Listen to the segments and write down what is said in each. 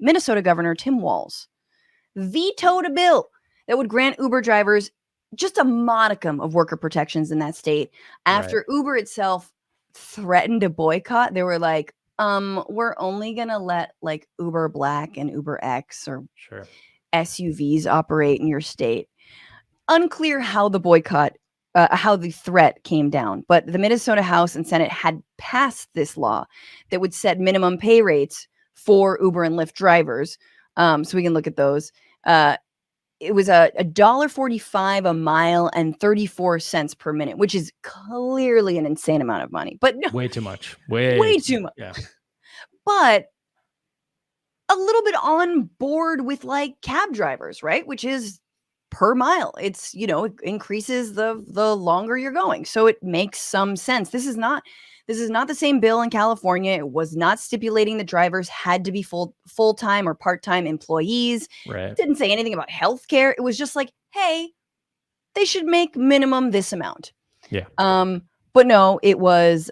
Minnesota Governor Tim Walz vetoed a bill that would grant Uber drivers just a modicum of worker protections in that state after Uber itself threatened a boycott. They were like, we're only going to let like Uber Black and Uber X or SUVs operate in your state. Unclear how the boycott, how the threat came down, but the Minnesota House and Senate had passed this law that would set minimum pay rates for Uber and Lyft drivers. So we can look at those. It was $1.45 a mile and 34 cents per minute, which is clearly an insane amount of money, but no, way too much, way too much. Yeah. But a little bit on board with like cab drivers, right? Which is per mile. It's, it increases the longer you're going. So it makes some sense. This is not the same bill in California. It was not stipulating that drivers had to be full-time or part-time employees. Right. It didn't say anything about healthcare. It was just like, hey, they should make minimum this amount. Yeah. But no, it was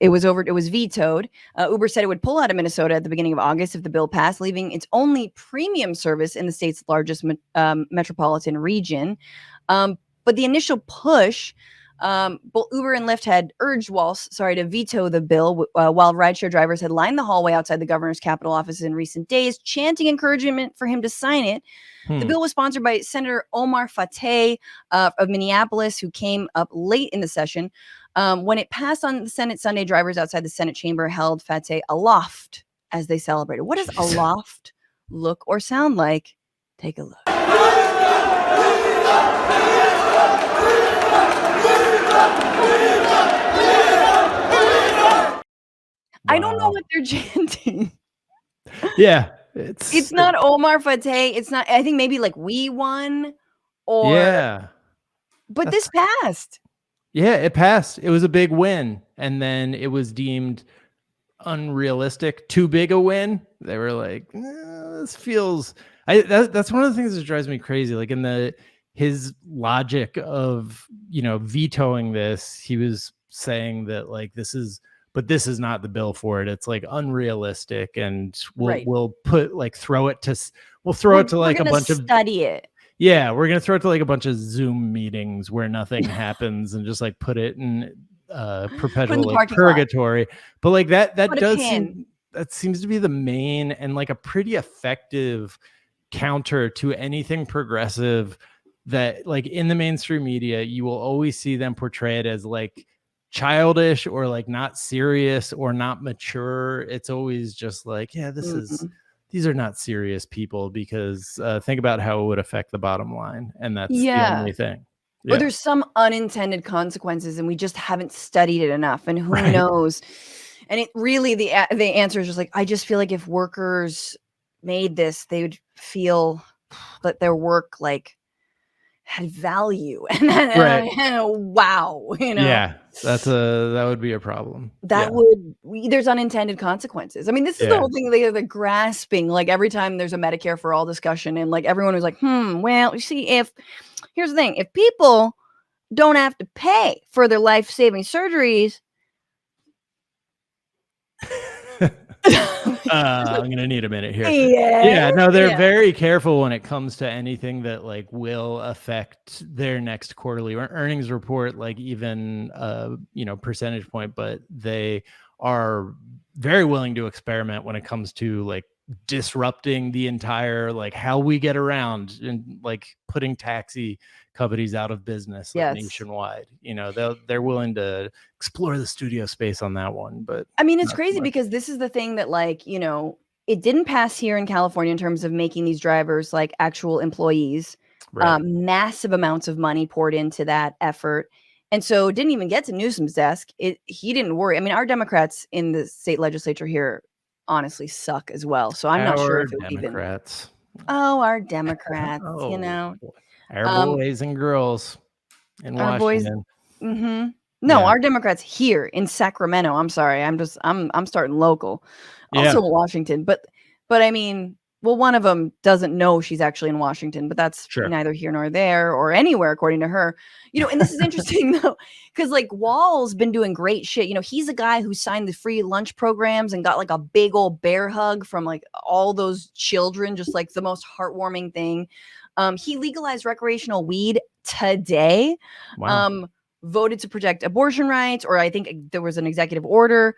vetoed. Uber said it would pull out of Minnesota at the beginning of August if the bill passed, leaving its only premium service in the state's largest metropolitan region. But the initial push, both Uber and Lyft had urged Walz, to veto the bill, while rideshare drivers had lined the hallway outside the governor's Capitol office in recent days, chanting encouragement for him to sign it. The bill was sponsored by Senator Omar Fateh of Minneapolis, who came up late in the session. When it passed on the Senate Sunday, drivers outside the Senate chamber held Fateh aloft as they celebrated. What does aloft look or sound like? Take a look. I don't know what they're chanting. Yeah. It's not Omar Fateh. It's not, I think maybe like we won or. Yeah. But this passed. Yeah, it passed. It was a big win. And then it was deemed unrealistic, too big a win. They were like, this feels, that's one of the things that drives me crazy. Like in his logic of, vetoing this, he was saying that like, this is not the bill for it. It's like unrealistic. And we'll throw it to like a bunch of study it. Yeah, we're going to throw it to like a bunch of Zoom meetings where nothing happens and just like put it in perpetual like purgatory. But like that seems to be the main and like a pretty effective counter to anything progressive that like in the mainstream media, you will always see them portray it as like childish or like not serious or not mature. It's always just like, yeah, these are not serious people because think about how it would affect the bottom line. And that's the only thing. Yeah. Or there's some unintended consequences and we just haven't studied it enough. And who knows? And it really, the answer is just like, I just feel like if workers made this, they would feel that their work like had value. And wow. Yeah, that would be a problem. There's unintended consequences. I mean, this is the whole thing, the grasping, like every time there's a Medicare for all discussion and like everyone was like, well, you see, here's the thing, if people don't have to pay for their life-saving surgeries, I'm going to need a minute here. Yeah, no, they're very careful when it comes to anything that like will affect their next quarterly earnings report, like even percentage point, but they are very willing to experiment when it comes to like disrupting the entire like how we get around and like putting taxi companies out of business nationwide. They're willing to explore the studio space on that one. But I mean, it's crazy because this is the thing that like, it didn't pass here in California in terms of making these drivers like actual employees. Massive amounts of money poured into that effort. And so it didn't even get to Newsom's desk. He didn't worry. I mean, our Democrats in the state legislature here honestly suck as well. So I'm not sure if it would even. Our Democrats, Our boys and girls in Washington. No, our Democrats here in Sacramento. I'm sorry. I'm starting local. Also Washington. But I mean, well, one of them doesn't know she's actually in Washington, but that's neither here nor there or anywhere, according to her. And this is interesting, though, because like Walz been doing great shit. He's a guy who signed the free lunch programs and got like a big old bear hug from like all those children, just like the most heartwarming thing. He legalized recreational weed today. Wow. Voted to protect abortion rights, or I think there was an executive order.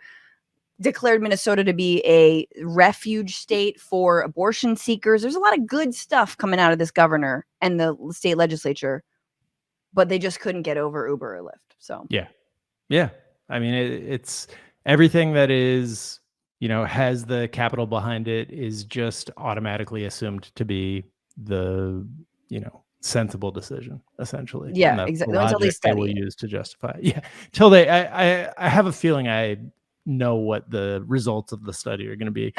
Declared Minnesota to be a refuge state for abortion seekers. There's a lot of good stuff coming out of this governor and the state legislature, but they just couldn't get over Uber or Lyft. So yeah. I mean, it's everything that is, has the capital behind it is just automatically assumed to be the, sensible decision, essentially. Yeah, exactly. Until they will use to justify it. Yeah, till they. I have a feeling I know what the results of the study are going to be,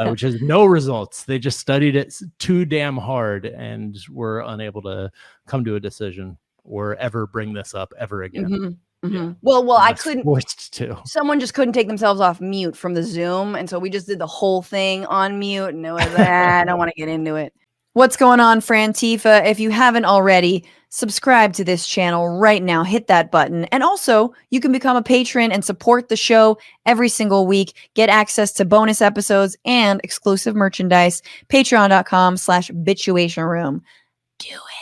which is no results. They just studied it too damn hard and were unable to come to a decision or ever bring this up ever again. Mm-hmm. Mm-hmm. Yeah. Well, I couldn't. Forced to. Someone just couldn't take themselves off mute from the Zoom, and so we just did the whole thing on mute. And it was I don't want to get into it. What's going on, Frantifa? If you haven't already, subscribe to this channel right now. Hit that button. And also, you can become a patron and support the show every single week. Get access to bonus episodes and exclusive merchandise. Patreon.com/Bitchuation Room. Do it.